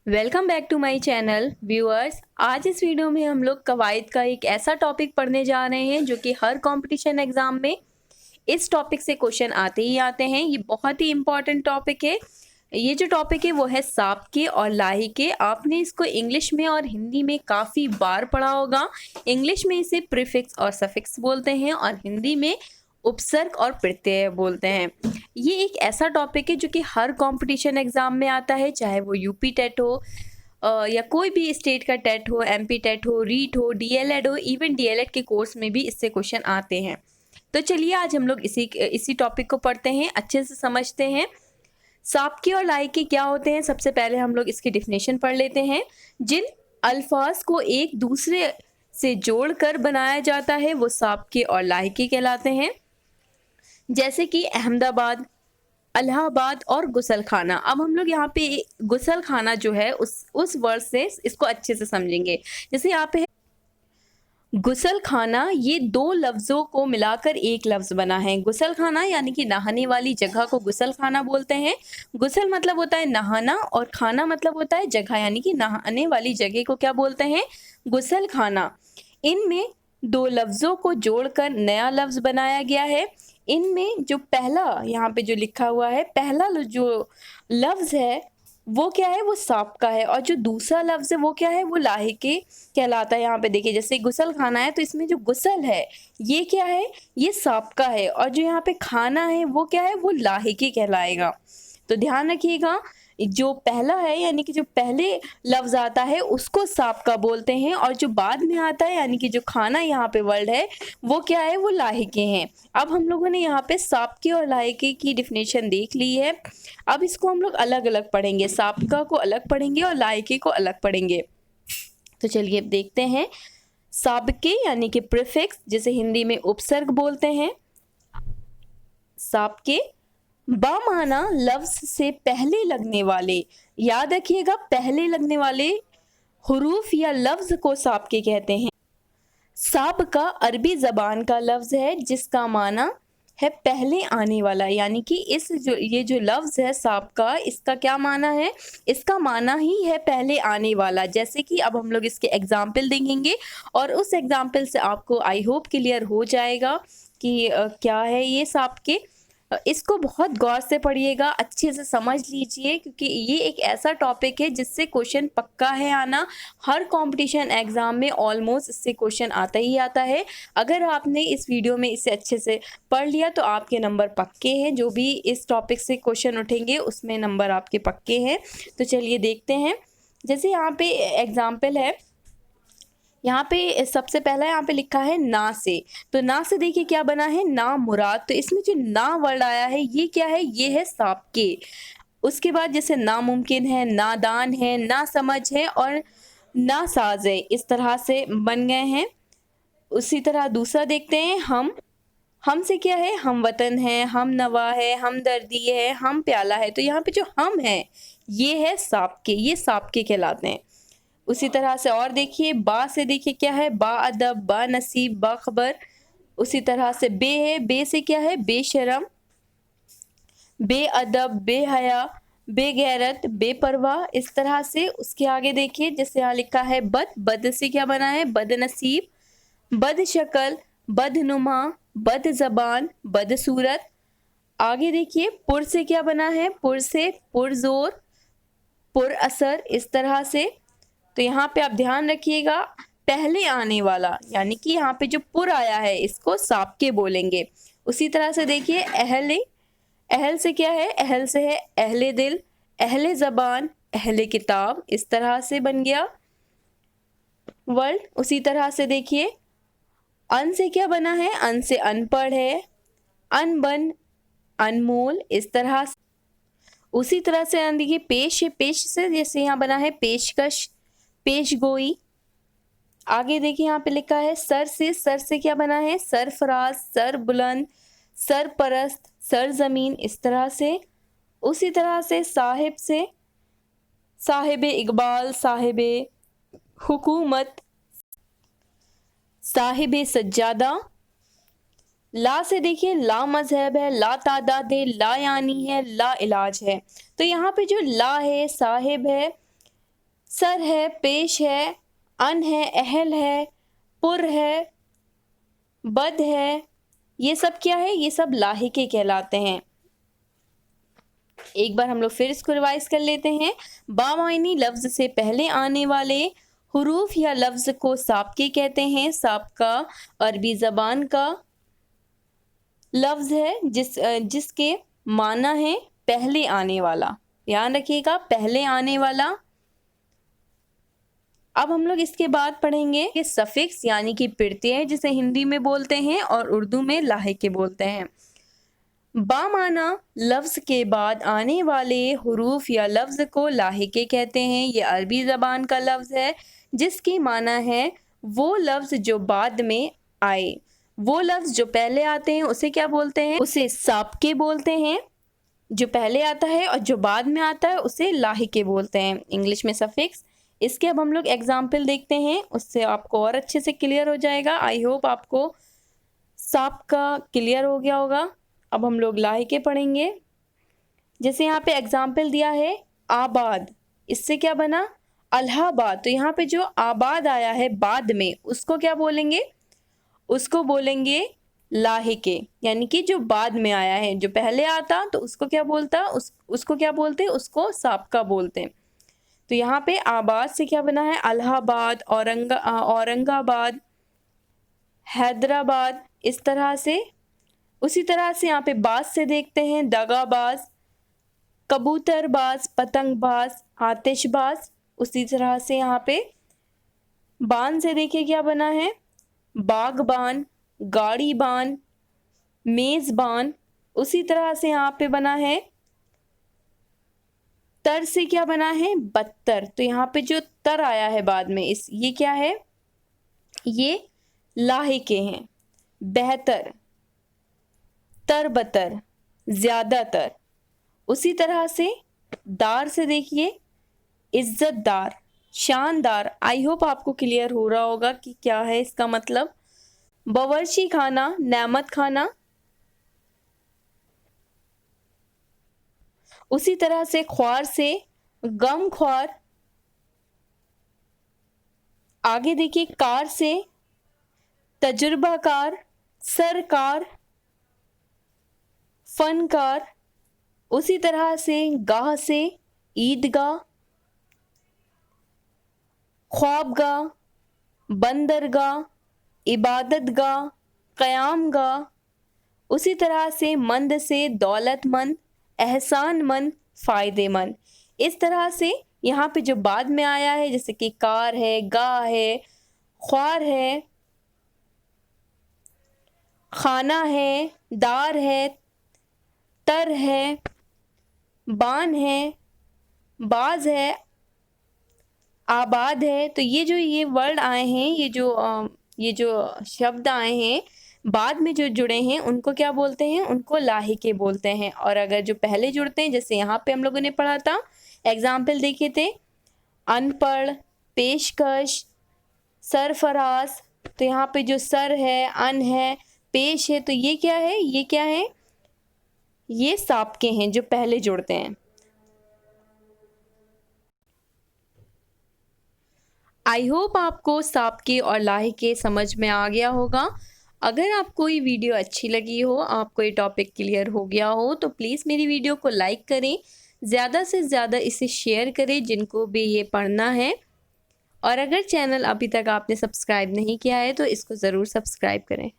Welcome back to my channel viewers. आज इस video में हम लोग कवायद का एक ऐसा टॉपिक पढ़ने जा रहे हैं जो कि हर कंपटीशन एग्जाम में इस टॉपिक से क्वेश्चन आते ही आते हैं। ये बहुत ही इम्पॉर्टेंट टॉपिक है। ये जो टॉपिक है वो है साबके और लाहिके। आपने इसको इंग्लिश में और हिंदी में काफ़ी बार पढ़ा होगा। इंग्लिश में इसे प्रीफिक्स और सफिक्स बोलते हैं और हिंदी में उपसर्ग और प्रत्यय बोलते हैं। ये एक ऐसा टॉपिक है जो कि हर कंपटीशन एग्जाम में आता है, चाहे वो यूपी टेट हो या कोई भी स्टेट का टेट हो, एमपी टेट हो, रीट हो, डीएलएड हो, इवन डीएलएड के कोर्स में भी इससे क्वेश्चन आते हैं। तो चलिए आज हम लोग इसी टॉपिक को पढ़ते हैं, अच्छे से समझते हैं। साबके और लाहिके क्या होते हैं, सबसे पहले हम लोग इसकी डिफिनेशन पढ़ लेते हैं। जिन अल्फाज को एक दूसरे से जोड़कर बनाया जाता है वो साबके और लाहिके कहलाते हैं, जैसे कि अहमदाबाद, इलाहाबाद और गुसल खाना। अब हम लोग यहाँ पे गुसल खाना जो है उस वर्ड से इसको अच्छे से समझेंगे। जैसे यहाँ पे गुसल खाना, ये दो लफ्ज़ों को मिलाकर एक लफ्ज़ बना है। गुसल खाना यानी कि नहाने वाली जगह को गुसल खाना बोलते हैं। गुसल मतलब होता है नहाना और खाना मतलब होता है जगह, यानी कि नहाने वाली जगह को क्या बोलते हैं, गुसल खाना। इनमें दो लफ्ज़ों को जोड़कर नया लफ्ज़ बनाया गया है। इनमें जो पहला यहाँ पे जो लिखा हुआ है, पहला जो लफ्ज़ है वो क्या है, वो साबका है, और जो दूसरा लफ्ज़ है वो क्या है, वो लाहिके कहलाता है। यहाँ पे देखिए जैसे गुसल खाना है तो इसमें जो गुसल है ये क्या है, ये साबका है, और जो यहाँ पे खाना है वो क्या है, वो लाहिके कहलाएगा। तो ध्यान रखिएगा, जो पहला है यानी कि जो पहले लफ्ज़ आता है उसको साबका बोलते हैं, और जो बाद में आता है यानी कि जो खाना यहाँ पे वर्ड है वो क्या है, वो लाहिके हैं। अब हम लोगों ने यहाँ पे साबके और लाहिके की डिफिनेशन देख ली है। अब इसको हम लोग अलग अलग पढ़ेंगे, साबका को अलग पढ़ेंगे और लाहिके को अलग पढ़ेंगे। तो चलिए अब देखते हैं। साबके यानी कि प्रीफिक्स, जिसे हिंदी में उपसर्ग बोलते हैं। साबके बामाना लफ्ज से पहले लगने वाले, याद रखिएगा पहले लगने वाले हुरूफ या लफ्ज को साबके कहते हैं। साबका अरबी ज़बान का लफ्ज़ है जिसका माना है पहले आने वाला, यानी कि ये जो लफ्ज़ है साबका, इसका क्या माना है, इसका माना ही है पहले आने वाला। जैसे कि अब हम लोग इसके एग्जाम्पल देखेंगे और उस एग्जाम्पल से आपको आई होप क्लियर हो जाएगा कि क्या है ये साबके। इसको बहुत गौर से पढ़िएगा, अच्छे से समझ लीजिए, क्योंकि ये एक ऐसा टॉपिक है जिससे क्वेश्चन पक्का है आना। हर कंपटीशन एग्जाम में ऑलमोस्ट इससे क्वेश्चन आता ही आता है। अगर आपने इस वीडियो में इसे अच्छे से पढ़ लिया तो आपके नंबर पक्के हैं, जो भी इस टॉपिक से क्वेश्चन उठेंगे उसमें नंबर आपके पक्के हैं। तो चलिए देखते हैं। जैसे यहाँ पे एग्जाम्पल है, यहाँ पे सबसे पहला यहाँ पे लिखा है ना से। तो ना से देखिए क्या बना है, ना मुराद। तो इसमें जो ना वर्ड आया है ये क्या है, ये है साबके। उसके बाद जैसे नामुमकिन है, नादान है, ना समझ है और ना साज है, इस तरह से बन गए हैं। उसी तरह दूसरा देखते हैं, हम से क्या है, हम वतन है, हम नवा है, हम दर्दी है, हम प्याला है। तो यहाँ पे जो हम है ये है साबके, ये साबके कहलाते हैं। उसी तरह से और देखिए, बा से देखिए क्या है, बा अदब, बा नसीब, बा खबर। उसी तरह से बे है, बे से क्या है, बेशरम, बेअदब, बेहया, बेगैरत, बेपरवाह, इस तरह से। उसके आगे देखिए जैसे यहाँ लिखा है बद, बद से क्या बना है, बदनसीब, बदशक्ल, बदनुमा, बद जबान, बदसूरत। आगे देखिए पुर से क्या बना है, पुर से पुरजोर, पुर असर, इस तरह से। तो यहाँ पे आप ध्यान रखिएगा, पहले आने वाला यानी कि यहाँ पे जो पुर आया है इसको साबके बोलेंगे। उसी तरह से देखिए अहले, अहल से क्या है, अहल से है अहले दिल, अहले ज़बान, अहले किताब, इस तरह से बन गया वर्ड। उसी तरह से देखिए अन से क्या बना है, अन से अनपढ़ है, अनबन, अनमोल, इस तरह से। उसी तरह से देखिए पेश है, पेश से जैसे यहाँ बना है पेशकश, पेशगोई। आगे देखिए यहाँ पे लिखा है सर से, सर से क्या बना है, सरफराज, सर बुलंद, सरपरस्त, सरजमीन, इस तरह से। उसी तरह से साहिब से साहिब इकबाल, साहिब हुकूमत, साहिब सज्जादा। ला से देखिए ला मजहब है, ला तादाद है, ला यानी है, ला इलाज है। तो यहाँ पे जो ला है, साहिब है, सर है, पेश है, अन है, अहल है, पुर है, बद है, ये सब क्या है? ये सब लाहिके कहलाते हैं। एक बार हम लोग फिर इसको रिवाइज कर लेते हैं। बामायनी लफ्ज से पहले आने वाले हुरूफ या लफ्ज को साबके कहते हैं। साबका अरबी ज़बान का लफ्ज है जिसके माना है पहले आने वाला। ध्यान रखिएगा, पहले आने वाला। अब हम लोग इसके बाद पढ़ेंगे कि सफिक्स यानी कि प्रत्यय, जिसे हिंदी में बोलते हैं और उर्दू में लाहिके बोलते हैं। बामाना लफ्ज के बाद आने वाले हुरूफ या लफ्ज को लाहिके कहते हैं। ये अरबी ज़बान का लफ्ज है जिसकी माना है वो लफ्ज जो बाद में आए। वो लफ्ज जो पहले आते हैं उसे क्या बोलते हैं? उसे साबके बोलते हैं। जो पहले आता है और जो बाद में आता है उसे लाहिके बोलते हैं, इंग्लिश में सफिक्स। इसके अब हम लोग एग्जाम्पल देखते हैं, उससे आपको और अच्छे से क्लियर हो जाएगा। आई होप आपको साबका क्लियर हो गया होगा। अब हम लोग लाहिके पढ़ेंगे। जैसे यहाँ पे एग्जाम्पल दिया है आबाद, इससे क्या बना? अलाहाबाद। तो यहाँ पे जो आबाद आया है बाद में, उसको क्या बोलेंगे? उसको बोलेंगे लाहिके, यानी कि जो बाद में आया है। जो पहले आता तो उसको क्या बोलता? उसको क्या बोलते? उसको साबका बोलते हैं। तो यहाँ पे आबाद से क्या बना है? अलाहाबाद, औरंगाबाद, हैदराबाद, इस तरह से। उसी तरह से यहाँ पे बाज से देखते हैं दगाबाज, कबूतरबाज, पतंगबाज, आतिशबाज। उसी तरह से यहाँ पे बान से देखिए क्या बना है? बागबान, गाड़ीबान, मेज़बान। उसी तरह से यहाँ पे बना है तर से क्या बना है? बत्तर। तो यहाँ पे जो तर आया है बाद में, ये क्या है? ये लाहिके हैं। बेहतर, तरबतर, ज़्यादातर। उसी तरह से दार से देखिए इज्जतदार, शानदार। आई होप आपको क्लियर हो रहा होगा कि क्या है इसका मतलब। बावर्ची खाना, नेमत खाना। उसी तरह से ख्वार से गम ख्वार। आगे देखिए कार से तजुर्बाकार, सरकार, फनकार। उसी तरह से गाह से ईदगाह, ख्वाबगाह, बंदरगाह, इबादतगाह, क़यामगाह। उसी तरह से मंद से दौलतमंद, एहसानमंद, फ़ायदेमंद। इस तरह से यहाँ पे जो बाद में आया है, जैसे कि कार है, गाह है, ख्वार है, खाना है, दार है, तर है, बान है, बाज है, आबाद है। तो ये वर्ड आए हैं, ये जो शब्द आए हैं बाद में जो जुड़े हैं, उनको क्या बोलते हैं? उनको लाहिके बोलते हैं। और अगर जो पहले जुड़ते हैं, जैसे यहाँ पे हम लोगों ने पढ़ा था, एग्जाम्पल देखे थे, अनपढ़, पेशकश, सरफराज। तो यहाँ पे जो सर है, अन है, पेश है, तो ये क्या है? ये क्या है? ये साबके हैं जो पहले जुड़ते हैं। आई होप आपको साबके और लाहिके समझ में आ गया होगा। अगर आपको ये वीडियो अच्छी लगी हो, आपको ये टॉपिक क्लियर हो गया हो, तो प्लीज़ मेरी वीडियो को लाइक करें, ज़्यादा से ज़्यादा इसे शेयर करें जिनको भी ये पढ़ना है। और अगर चैनल अभी तक आपने सब्सक्राइब नहीं किया है तो इसको ज़रूर सब्सक्राइब करें।